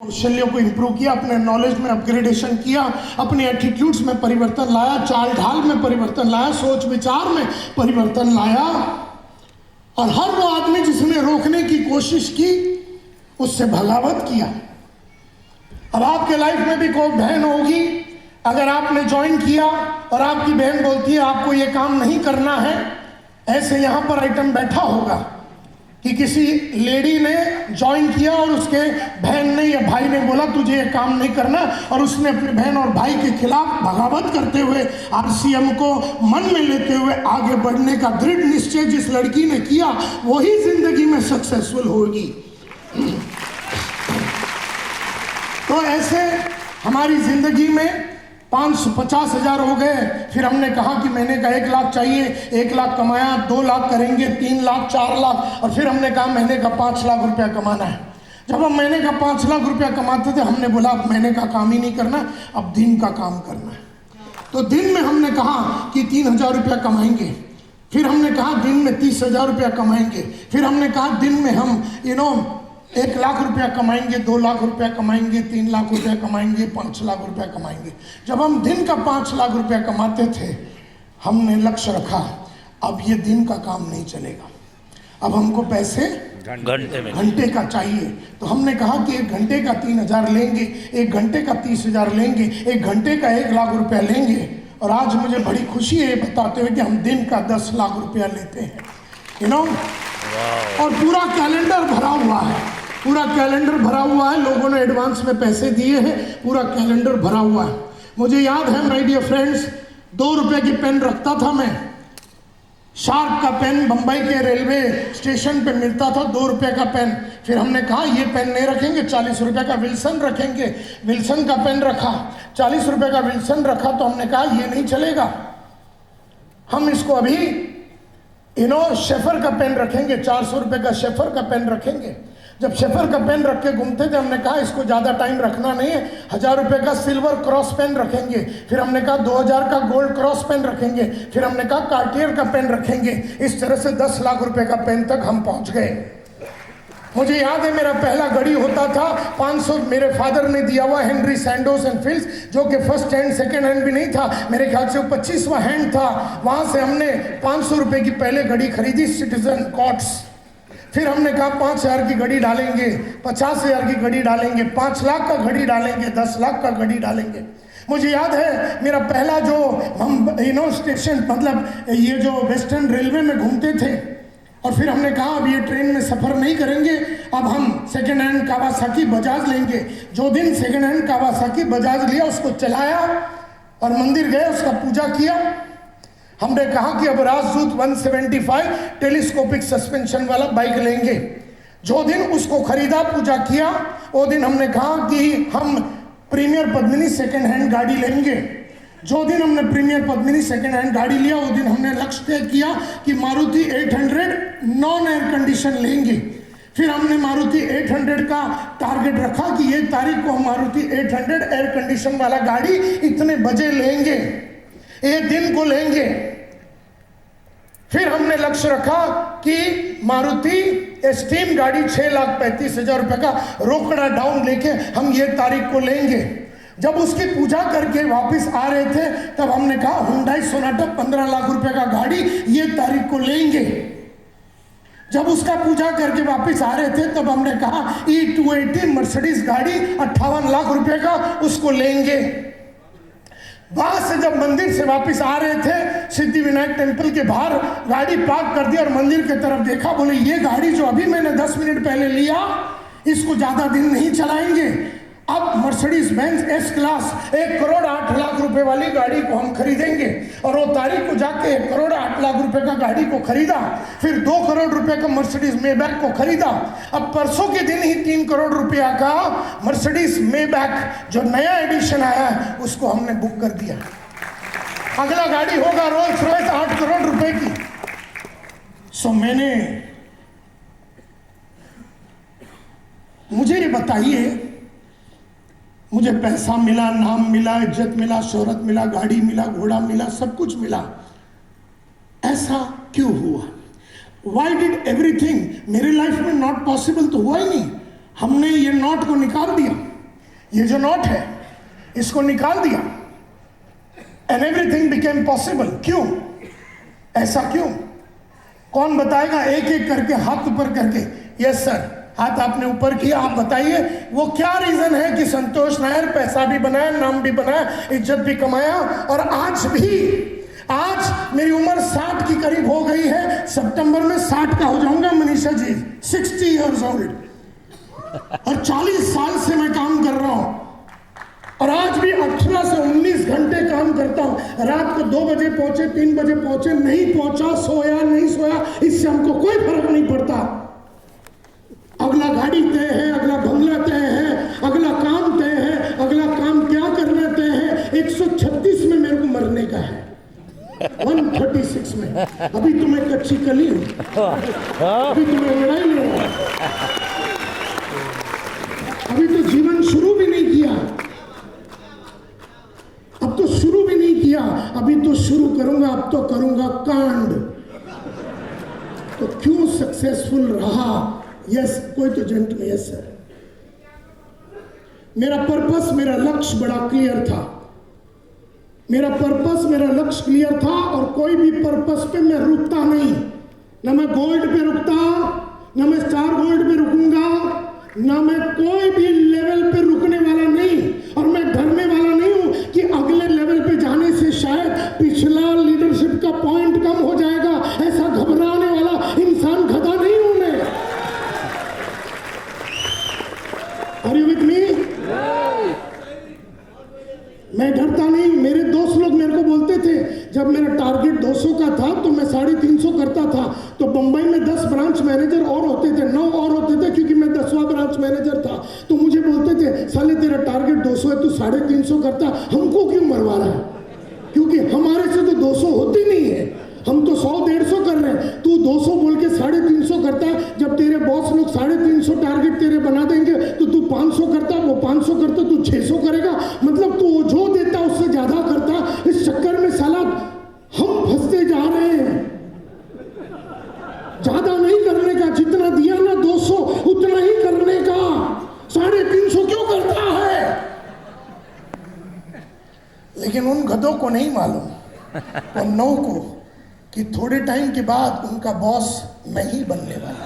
कौशल्यों को इंप्रूव किया, अपने नॉलेज में अपग्रेडेशन किया, अपने एटीट्यूड्स में परिवर्तन लाया, चाल ढाल में परिवर्तन लाया, सोच विचार में परिवर्तन लाया। और हर वो आदमी जिसने रोकने की कोशिश की उससे बगावत किया। अब आपके लाइफ में भी कोई बहन होगी, अगर आपने ज्वाइन किया और आपकी बहन बोलती है आपको ये काम नहीं करना है, ऐसे यहां पर आइटम बैठा होगा कि किसी लेडी ने ज्वाइन किया और उसके बहन ने या भाई ने बोला तुझे ये काम नहीं करना, और उसने अपने बहन और भाई के खिलाफ बगावत करते हुए आरसीएम को मन में लेते हुए आगे बढ़ने का दृढ़ निश्चय जिस लड़की ने किया वही जिंदगी में सक्सेसफुल होगी। तो ऐसे हमारी जिंदगी में 550,000 हो गए। फिर हमने कहा कि महीने का 1 लाख चाहिए, 1 लाख कमाया, 2 लाख करेंगे, 3 लाख, 4 लाख, और फिर हमने कहा महीने का 5 लाख रुपया कमाना है। जब हम महीने का 5 लाख रुपया कमाते थे हमने बोला अब महीने का काम ही नहीं करना, अब दिन का काम करना है। तो दिन में हमने कहा कि 3,000 रुपया कमाएंगे, फिर हमने कहा दिन में 30,000 रुपया कमाएंगे, फिर हमने कहा दिन में हम 1 लाख रुपया कमाएंगे, 2 लाख रुपया कमाएंगे, 3 लाख रुपया कमाएंगे, 5 लाख रुपया कमाएंगे। जब हम दिन का 5 लाख रुपया कमाते थे हमने लक्ष्य रखा अब ये दिन का काम नहीं चलेगा, अब हमको पैसे घंटे का चाहिए। तो हमने कहा कि 1 घंटे का 3,000 लेंगे, 1 घंटे का 30,000 लेंगे, 1 घंटे का 1 लाख रुपया लेंगे। और आज मुझे बड़ी खुशी है बताते हुए कि हम दिन का 10 लाख रुपया लेते हैं, और पूरा कैलेंडर भरा हुआ है, पूरा कैलेंडर भरा हुआ है, लोगों ने एडवांस में पैसे दिए हैं, पूरा कैलेंडर भरा हुआ है। मुझे याद है माय डियर फ्रेंड्स, 2 रुपए की पेन रखता था मैं, शार्प का पेन बंबई के रेलवे स्टेशन पे मिलता था, 2 रुपए का पेन। फिर हमने कहा ये पेन नहीं रखेंगे, 40 रुपए का विल्सन रखेंगे। विल्सन का पेन रखा, 40 रुपए का विल्सन रखा। तो हमने कहा ये नहीं चलेगा, हम इसको अभी शेफर का पेन रखेंगे, 400 रुपए का शेफर का पेन रखेंगे। जब शेफर का पेन रख के घूमते थे हमने कहा इसको ज़्यादा टाइम रखना नहीं है, 1,000 रुपए का सिल्वर क्रॉस पेन रखेंगे। फिर हमने कहा 2,000 का गोल्ड क्रॉस पेन रखेंगे। फिर हमने कहा कार्टियर का पेन रखेंगे। इस तरह से 10 लाख रुपए का पेन तक हम पहुंच गए। मुझे याद है मेरा पहला घड़ी होता था 500, मेरे फादर ने दिया हुआ हेनरी सैंडोस एंड फिल्स, जो कि फर्स्ट हैंड सेकेंड हैंड भी नहीं था, मेरे ख्याल से वो 25वां हैंड था। वहां से हमने 500 रुपए की पहले घड़ी खरीदी, सिटीजन कॉट्स। फिर हमने कहा 5,000 की घड़ी डालेंगे, 50,000 की घड़ी डालेंगे, 5 लाख का घड़ी डालेंगे, 10 लाख का घड़ी डालेंगे। मुझे याद है मेरा पहला जो हम स्टेशन मतलब ये जो वेस्टर्न रेलवे में घूमते थे, और फिर हमने कहा अब ये ट्रेन में सफ़र नहीं करेंगे, अब हम सेकेंड हैंड कावासाकी बजाज लेंगे। जो दिन सेकेंड हैंड कावासाकी बजाज लिया उसको चलाया और मंदिर गए, उसका पूजा किया। हमने कहा कि अब राजदूत 175 टेलीस्कोपिक सस्पेंशन वाला बाइक लेंगे। जो दिन उसको खरीदा, पूजा किया, वो दिन हमने कहा कि हम प्रीमियर पद्मिनी सेकेंड हैंड गाड़ी लेंगे। जो दिन हमने प्रीमियर पद्मिनी सेकेंड हैंड गाड़ी लिया, वो दिन हमने लक्ष्य तय किया कि मारुति 800 नॉन एयर कंडीशन लेंगे। फिर हमने मारुति 800 का टारगेट रखा कि ये तारीख को हम मारुति 800 एयर कंडीशन वाला गाड़ी इतने बजे लेंगे, एक दिन को लेंगे। फिर हमने लक्ष्य रखा कि मारुति एस्टीम गाड़ी 6,35,000 रुपए का रोकड़ा डाउन लेके हम ये तारीख को लेंगे। जब उसकी पूजा करके वापस आ रहे थे तब हमने कहा हुंडई सोनाटा 15 लाख रुपए का गाड़ी ये तारीख को लेंगे। जब उसका पूजा करके वापस आ रहे थे तब हमने कहा E280 मर्सिडीज गाड़ी 58 लाख रुपए का उसको लेंगे। वहां से जब मंदिर से वापस आ रहे थे, सिद्धि विनायक टेम्पल के बाहर गाड़ी पार्क कर दी और मंदिर की तरफ देखा, बोले ये गाड़ी जो अभी मैंने 10 मिनट पहले लिया इसको ज्यादा दिन नहीं चलाएंगे। अब Mercedes Benz S class 1 crore 8 lakh रुपए वाली गाड़ी को हम खरीदेंगे। और वो तारीख को जाके 1 करोड़ 8 लाख रुपए का गाड़ी को खरीदा। फिर 2 करोड़ रुपए का मर्सिडीज मेबैक को खरीदा। अब परसों के दिन ही 3 करोड़ रुपया का मर्सिडीज मेबैक जो नया एडिशन आया है उसको हमने बुक कर दिया। अगला गाड़ी होगा रोल्स रॉयस 8 करोड़ रुपए की। मुझे ये बताइए, मुझे पैसा मिला, नाम मिला, इज्जत मिला, शोहरत मिला, गाड़ी मिला, घोड़ा मिला, सब कुछ मिला, ऐसा क्यों हुआ? Why did everything मेरे लाइफ में नॉट पॉसिबल तो हुआ ही नहीं। हमने ये नॉट को निकाल दिया। ये जो नोट है इसको निकाल दिया एंड एवरीथिंग बिकेम पॉसिबल। क्यों? ऐसा क्यों? कौन बताएगा? एक एक करके हाथ ऊपर करके। यस सर, हाथ आपने ऊपर किया, आप बताइए वो क्या रीजन है कि संतोष नायर पैसा भी बनाया, नाम भी बनाया, इज्जत भी कमाया और आज मेरी उम्र 60 की करीब हो गई है। सितंबर में 60 का हो जाऊंगा मनीषा जी, 60 इयर्स ओल्ड, और 40 साल से मैं काम कर रहा हूं और आज भी 18 से 19 घंटे काम करता हूं। रात को 2 बजे पहुंचे, 3 बजे पहुंचे, नहीं पहुंचा, सोया नहीं सोया, इससे हमको कोई फर्क नहीं पड़ता। अगला गाड़ी तय है, अगला बंगला तय है, अगला काम तय है, अगला काम क्या करना तय है। 136 में मेरे को मरने का है, 136 में। अभी तो मैं कच्ची कली हूं, अभी तो मैं लड़ाई लड़ रहा हूं, अभी तो जीवन शुरू भी नहीं किया, अब तो शुरू भी नहीं किया, अभी तो शुरू करूंगा, अब तो करूंगा कांड। तो क्यों सक्सेसफुल रहा? यस, कोई तो जेंट में। यस सर, मेरा पर्पस, मेरा लक्ष्य बड़ा क्लियर था। मेरा पर्पस, मेरा लक्ष्य क्लियर था और कोई भी पर्पस पे मैं रुकता नहीं। ना मैं गोल्ड पे रुकता, ना मैं स्टार गोल्ड पे रुकूंगा, ना मैं कोई भी लेवल पे रुकने वाला नहीं। और मैं डरने वाला नहीं हूं कि अगले लेवल पे जाने से शायद पिछला लीडरशिप का पॉइंट कम हो जाएगा। ऐसा घबराने वाला इंसान गधा नहीं हूं मैं। Are you with me? मैं डरता नहीं। मेरे दोस्त लोग मेरे को बोलते थे, जब मेरा टारगेट 200 का था तो मैं 350 करता था, तो बंबई में 10 ब्रांच मैनेजर और होते थे, 9 और होते थे, क्योंकि मैं 10वां ब्रांच मैनेजर था। तो मुझे बोलते थे, साले तेरा टारगेट 200 है, तू 350 करता, हमको क्यों मरवा रहा है? क्योंकि हमारे से तो 200 होती नहीं है, हम तो 100-150 कर रहे हैं। तू 200 बोल के 350 करता है। जब तेरे बॉस लोग 350 टारगेट तेरे बना देंगे तो तू 500 करता, वो 500 करता, तू 600 करेगा। मतलब तू जो देता उससे ज्यादा करता। इस चक्कर में साला हम फंसते जा रहे हैं। ज्यादा नहीं करने का, जितना दिया ना 200 उतना ही करने का। 350 क्यों करता है? लेकिन उन गधों को नहीं मालूम, और 9 को, कि थोड़े टाइम के बाद उनका बॉस नहीं बनने वाला।